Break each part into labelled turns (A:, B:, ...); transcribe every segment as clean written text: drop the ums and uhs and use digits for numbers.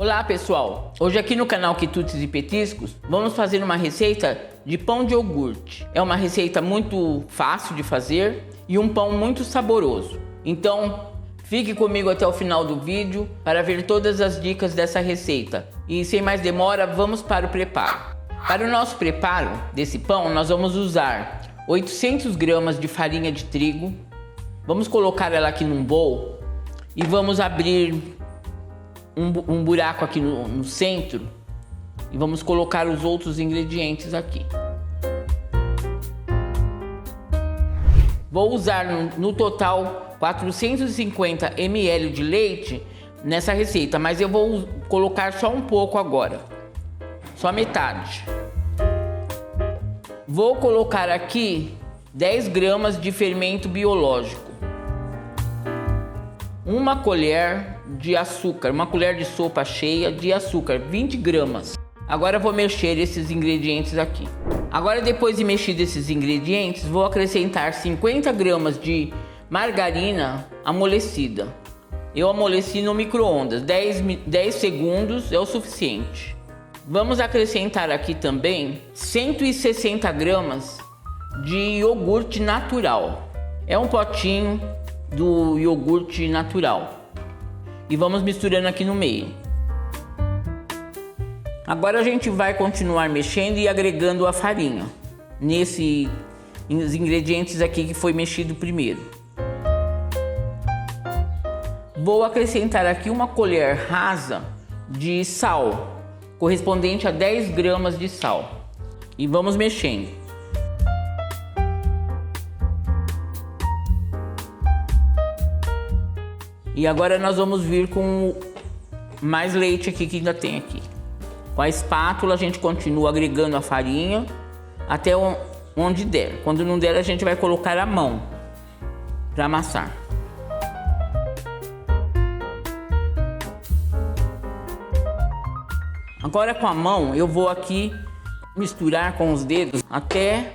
A: Olá pessoal, hoje aqui no canal Quitutes e Petiscos vamos fazer uma receita de pão de iogurte. É uma receita muito fácil de fazer e um pão muito saboroso. Então fique comigo até o final do vídeo para ver todas as dicas dessa receita. E sem mais demora, vamos para o preparo. Para o nosso preparo desse pão nós vamos usar 800 gramas de farinha de trigo. Vamos colocar ela aqui num bowl e vamos abrir um buraco aqui no centro e vamos colocar os outros ingredientes aqui. Vou usar no total 450 ml de leite nessa receita, mas eu vou colocar só um pouco agora, só metade. Vou colocar aqui 10 gramas de fermento biológico, uma colher de açúcar, uma colher de sopa cheia de açúcar, 20 gramas. Agora vou mexer esses ingredientes aqui. Agora, depois de mexido esses ingredientes, vou acrescentar 50 gramas de margarina amolecida. Eu amoleci no micro-ondas, 10 segundos é o suficiente. Vamos acrescentar aqui também 160 gramas de iogurte natural. É um potinho do iogurte natural. E vamos misturando aqui no meio. Agora a gente vai continuar mexendo e agregando a farinha nesses ingredientes aqui que foi mexido primeiro. Vou acrescentar aqui uma colher rasa de sal, correspondente a 10 gramas de sal. E vamos mexendo. E agora nós vamos vir com mais leite aqui que ainda tem aqui. Com a espátula a gente continua agregando a farinha até onde der. Quando não der, a gente vai colocar a mão para amassar. Agora com a mão eu vou aqui misturar com os dedos até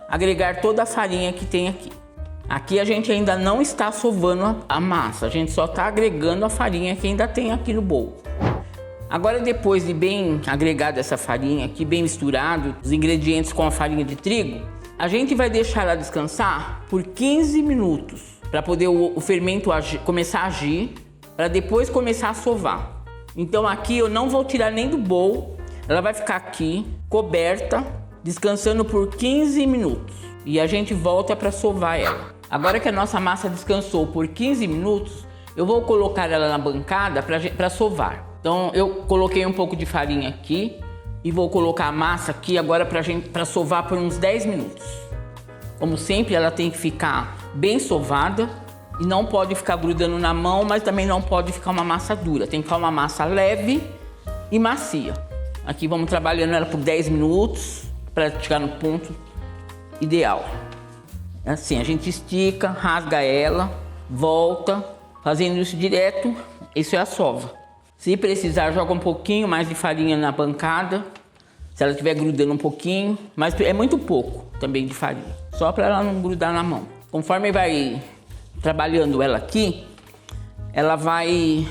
A: agregar toda a farinha que tem aqui. Aqui a gente ainda não está sovando a massa, a gente só está agregando a farinha que ainda tem aqui no bowl. Agora, depois de bem agregada essa farinha aqui, bem misturado os ingredientes com a farinha de trigo, a gente vai deixar ela descansar por 15 minutos para poder o fermento começar a agir, para depois começar a sovar. Então aqui eu não vou tirar nem do bowl, ela vai ficar aqui coberta, descansando por 15 minutos e a gente volta para sovar ela. Agora que a nossa massa descansou por 15 minutos, eu vou colocar ela na bancada para sovar. Então eu coloquei um pouco de farinha aqui e vou colocar a massa aqui agora para sovar por uns 10 minutos. Como sempre, ela tem que ficar bem sovada e não pode ficar grudando na mão, mas também não pode ficar uma massa dura. Tem que ficar uma massa leve e macia. Aqui vamos trabalhando ela por 10 minutos para chegar no ponto ideal. Assim, a gente estica, rasga ela, volta, fazendo isso direto, isso é a sova. Se precisar, joga um pouquinho mais de farinha na bancada, se ela estiver grudando um pouquinho, mas é muito pouco também de farinha, só para ela não grudar na mão. Conforme vai trabalhando ela aqui, ela vai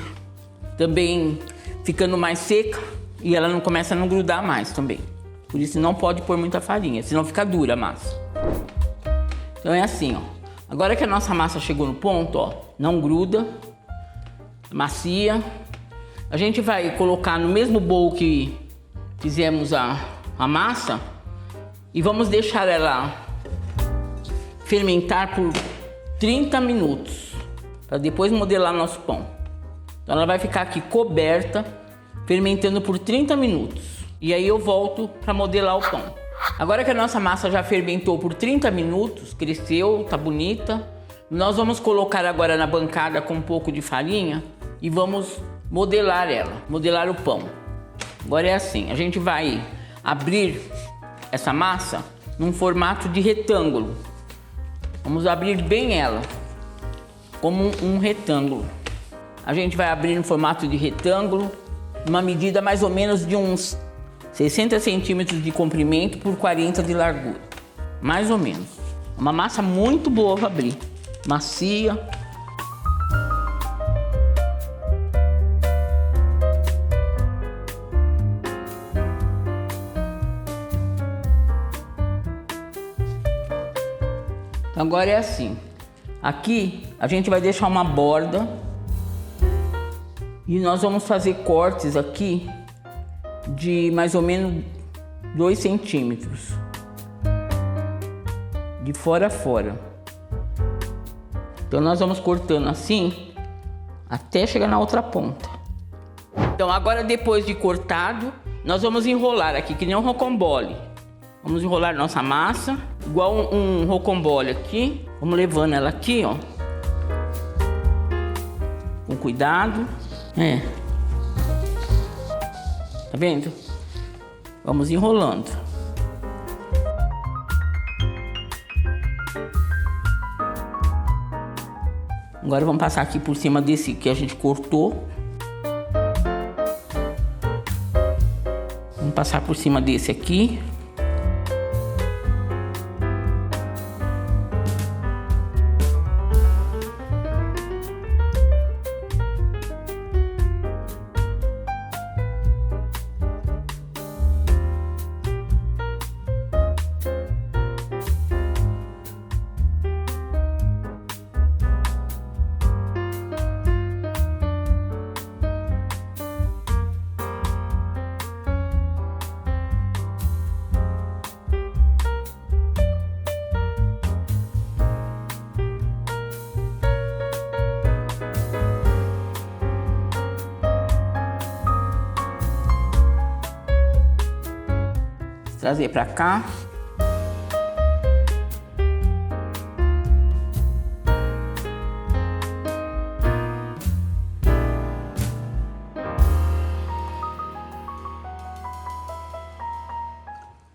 A: também ficando mais seca e ela não começa a não grudar mais também. Por isso não pode pôr muita farinha, senão fica dura a massa. Então é assim, ó. Agora que a nossa massa chegou no ponto, ó, não gruda, macia, a gente vai colocar no mesmo bowl que fizemos a massa e vamos deixar ela fermentar por 30 minutos, para depois modelar nosso pão. Então ela vai ficar aqui coberta, fermentando por 30 minutos. E aí eu volto para modelar o pão. Agora que a nossa massa já fermentou por 30 minutos, cresceu, tá bonita, nós vamos colocar agora na bancada com um pouco de farinha e vamos modelar ela, modelar o pão. Agora é assim, a gente vai abrir essa massa num formato de retângulo. Vamos abrir bem ela, como um retângulo. A gente vai abrir no formato de retângulo, uma medida mais ou menos de uns 60 centímetros de comprimento por 40 de largura, mais ou menos. Uma massa muito boa para abrir, macia. Agora é assim. Aqui a gente vai deixar uma borda e nós vamos fazer cortes aqui de mais ou menos 2 centímetros. De fora a fora. Então nós vamos cortando assim até chegar na outra ponta. Então agora, depois de cortado, nós vamos enrolar aqui que nem um rocambole. Vamos enrolar nossa massa igual um rocambole aqui. Vamos levando ela aqui, ó, com cuidado. Tá vendo? Vamos enrolando. Agora vamos passar aqui por cima desse que a gente cortou. Vamos passar por cima desse aqui. Trazer para cá.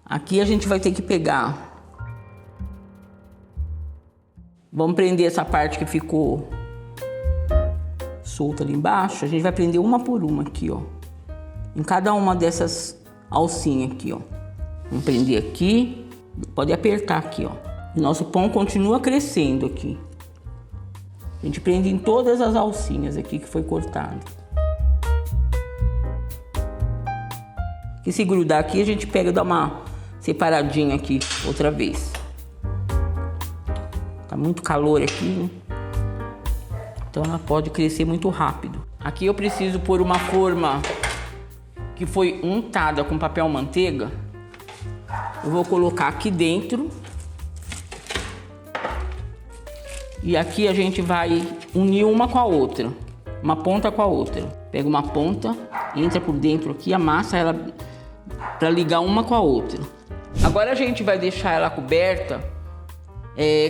A: Aqui a gente vai ter que pegar. Vamos prender essa parte que ficou solta ali embaixo. A gente vai prender uma por uma aqui, ó. Em cada uma dessas alcinhas aqui, ó. Vamos prender aqui, pode apertar aqui, ó. E nosso pão continua crescendo aqui. A gente prende em todas as alcinhas aqui que foi cortado. E se grudar aqui, a gente pega e dá uma separadinha aqui outra vez. Tá muito calor aqui, né? Então ela pode crescer muito rápido. Aqui eu preciso pôr uma forma que foi untada com papel manteiga. Eu vou colocar aqui dentro. E aqui a gente vai unir uma com a outra. Uma ponta com a outra. Pega uma ponta, entra por dentro aqui, amassa ela para ligar uma com a outra. Agora a gente vai deixar ela coberta,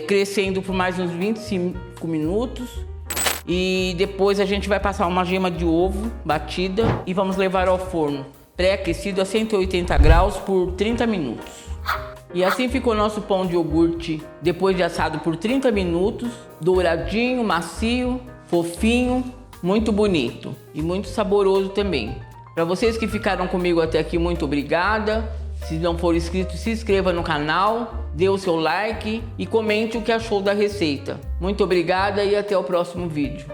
A: crescendo por mais uns 25 minutos. E depois a gente vai passar uma gema de ovo batida e vamos levar ao forno pré-aquecido a 180 graus por 30 minutos. E assim ficou nosso pão de iogurte depois de assado por 30 minutos, douradinho, macio, fofinho, muito bonito e muito saboroso também. Para vocês que ficaram comigo até aqui, muito obrigada. Se não for inscrito, se inscreva no canal, dê o seu like e comente o que achou da receita. Muito obrigada e até o próximo vídeo.